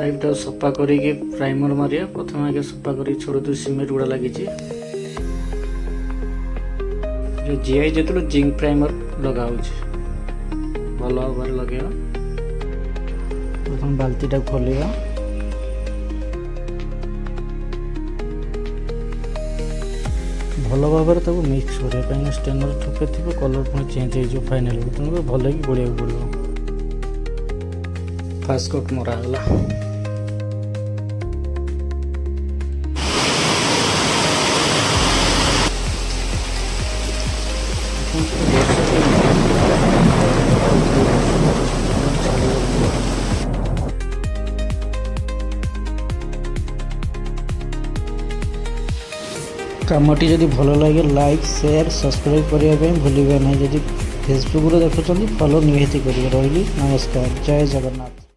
Pipe टा सफा करके प्राइमर मारिया प्रथम आगे सफा कर छोड़ दू सीमेंट गुड़ा लगी जीआई जो जिंक प्राइमर लगा भल भाव लगे प्रथम बाल्टी टा खोलिया भल भाव मिक्स करें कहीं स्टेनर ठोके थी कलर पुणी चेंज हो फाइनाल तेणुक भल कि गोलिया पड़ो फास्ट कोट मरागला कामटी जदि भल लगे लाइक शेयर सब्सक्राइब करने भूलिए ना जदि फेसबुक देखुं फॉलो निहाती करेंगे। रही नमस्कार, जय जगन्नाथ।